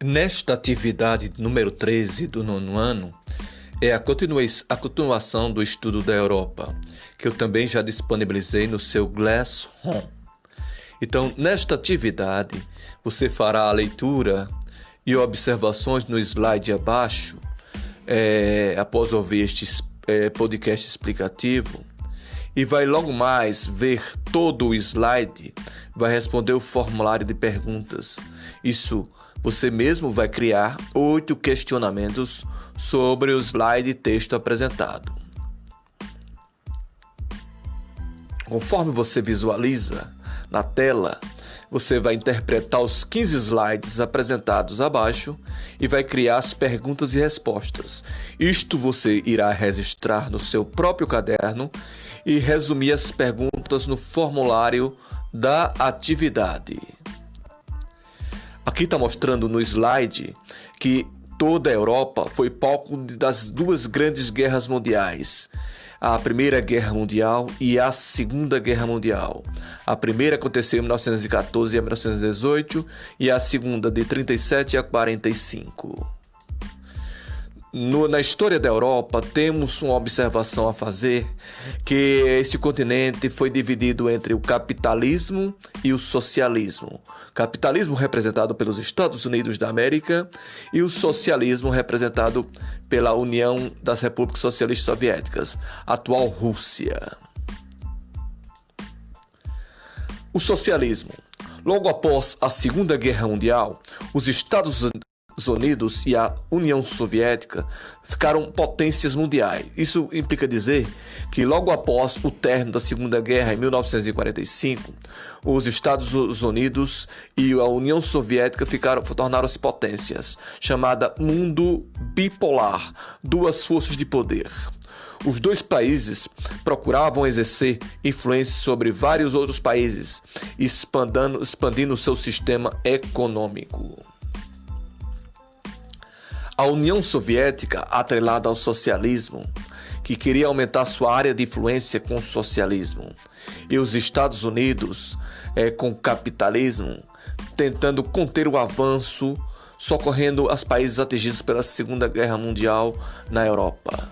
Nesta atividade número 13 do nono ano, é a continuação do estudo da Europa, que eu também já disponibilizei no seu Classroom. Então, nesta atividade, você fará a leitura e observações no slide abaixo, após ouvir este podcast explicativo, e vai logo mais ver todo o slide, vai responder o formulário de perguntas. Isso, você mesmo vai criar 8 questionamentos sobre o slide e texto apresentado. Conforme você visualiza na tela, você vai interpretar os 15 slides apresentados abaixo e vai criar as perguntas e respostas. Isto você irá registrar no seu próprio caderno e resumir as perguntas no formulário da atividade. Aqui está mostrando no slide que toda a Europa foi palco das duas grandes guerras mundiais, a Primeira Guerra Mundial e a Segunda Guerra Mundial. A primeira aconteceu em 1914 a 1918 e a segunda de 37 a 45. Na história da Europa, temos uma observação a fazer, que esse continente foi dividido entre o capitalismo e o socialismo. Capitalismo representado pelos Estados Unidos da América e o socialismo representado pela União das Repúblicas Socialistas Soviéticas, atual Rússia. O socialismo. Logo após a Segunda Guerra Mundial, os Estados Unidos e a União Soviética ficaram potências mundiais. Isso implica dizer que logo após o término da Segunda Guerra, em 1945, os Estados Unidos e a União Soviética tornaram-se potências, chamada mundo bipolar, duas forças de poder. Os dois países procuravam exercer influência sobre vários outros países, expandindo seu sistema econômico. A União Soviética, atrelada ao socialismo, que queria aumentar sua área de influência com o socialismo, e os Estados Unidos, com o capitalismo, tentando conter o avanço, socorrendo os países atingidos pela Segunda Guerra Mundial na Europa.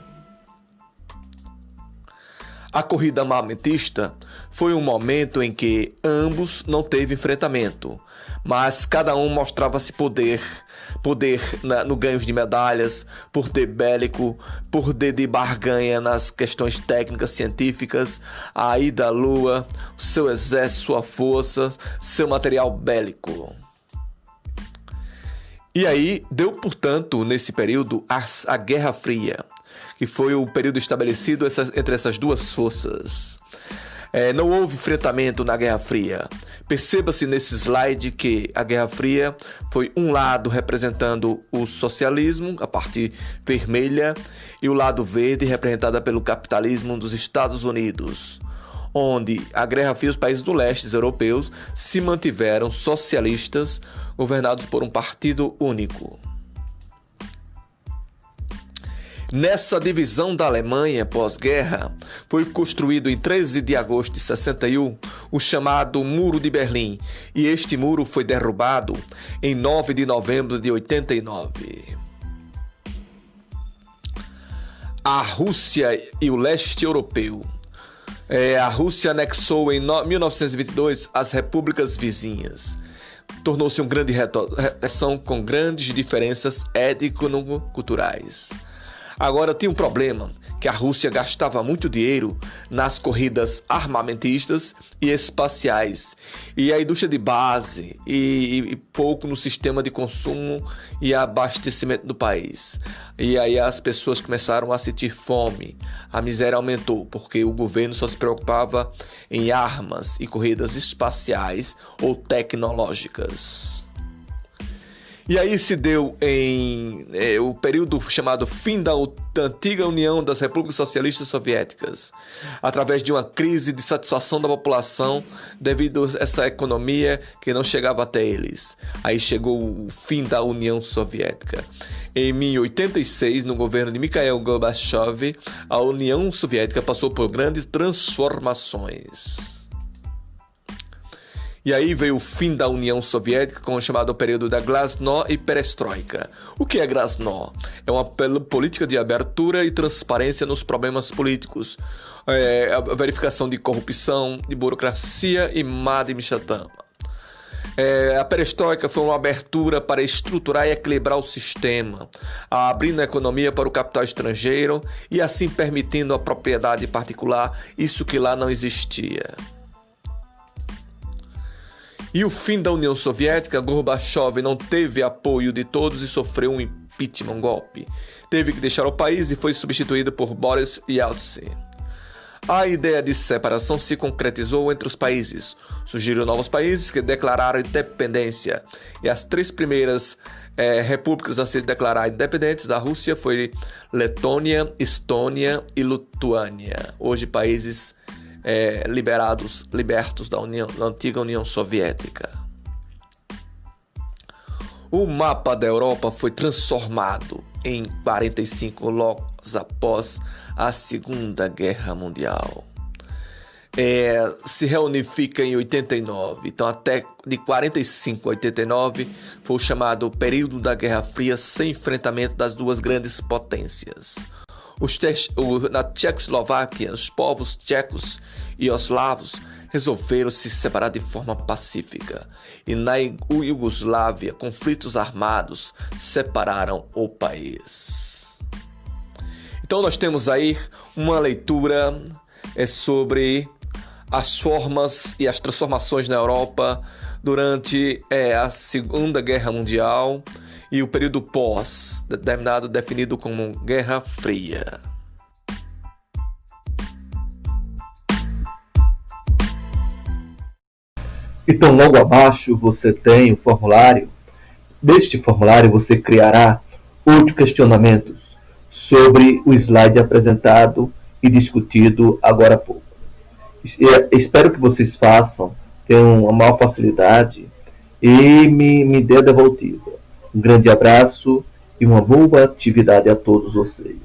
A corrida armamentista foi um momento em que ambos não teve enfrentamento, mas cada um mostrava-se poder no ganho de medalhas, poder bélico, poder de barganha nas questões técnicas, científicas, a ida à lua, seu exército, sua força, seu material bélico. E aí deu, portanto, nesse período, a Guerra Fria, que foi o período estabelecido entre essas duas forças. Não houve enfrentamento na Guerra Fria. Perceba-se nesse slide que a Guerra Fria foi um lado representando o socialismo, a parte vermelha, e o lado verde representada pelo capitalismo dos Estados Unidos, onde a Guerra Fria, os países do leste europeus se mantiveram socialistas, governados por um partido único. Nessa divisão da Alemanha pós-guerra, foi construído em 13 de agosto de 61 o chamado Muro de Berlim, e este muro foi derrubado em 9 de novembro de 89. A Rússia e o leste europeu. A Rússia anexou em 1922 as repúblicas vizinhas. Tornou-se uma grande reação com grandes diferenças étnico-culturais. Agora tinha um problema, que a Rússia gastava muito dinheiro nas corridas armamentistas e espaciais, e a indústria de base, e pouco no sistema de consumo e abastecimento do país. E aí as pessoas começaram a sentir fome, a miséria aumentou, porque o governo só se preocupava em armas e corridas espaciais ou tecnológicas. E aí se deu em o período chamado fim da antiga União das Repúblicas Socialistas Soviéticas, através de uma crise de satisfação da população devido a essa economia que não chegava até eles. Aí chegou o fim da União Soviética. Em 1986, no governo de Mikhail Gorbachev, a União Soviética passou por grandes transformações. E aí veio o fim da União Soviética com o chamado período da Glasnost e Perestroika. O que é Glasnost? É uma política de abertura e transparência nos problemas políticos, a verificação de corrupção, de burocracia e má administração. A perestroika foi uma abertura para estruturar e equilibrar o sistema, abrindo a economia para o capital estrangeiro e assim permitindo a propriedade particular, isso que lá não existia. E o fim da União Soviética, Gorbachev não teve apoio de todos e sofreu um impeachment, um golpe. Teve que deixar o país e foi substituído por Boris Yeltsin. A ideia de separação se concretizou entre os países. Surgiram novos países que declararam independência. E as três primeiras repúblicas a se declarar independentes da Rússia foi Letônia, Estônia e Lituânia. Hoje países libertos da antiga União Soviética. O mapa da Europa foi transformado em 45 logo após a Segunda Guerra Mundial. Se reunifica em 89, então até de 45 a 89 foi o chamado período da Guerra Fria sem enfrentamento das duas grandes potências. Na Tchecoslováquia, os povos tchecos e eslavos resolveram se separar de forma pacífica. E na Iugoslávia, conflitos armados separaram o país. Então nós temos aí uma leitura sobre as formas e as transformações na Europa durante a Segunda Guerra Mundial e o período pós, definido como Guerra Fria. Então, logo abaixo você tem o formulário. Neste formulário você criará 8 questionamentos sobre o slide apresentado e discutido agora há pouco. Espero que vocês façam, tenham uma maior facilidade e me dê a devolutiva. Um grande abraço e uma boa atividade a todos vocês.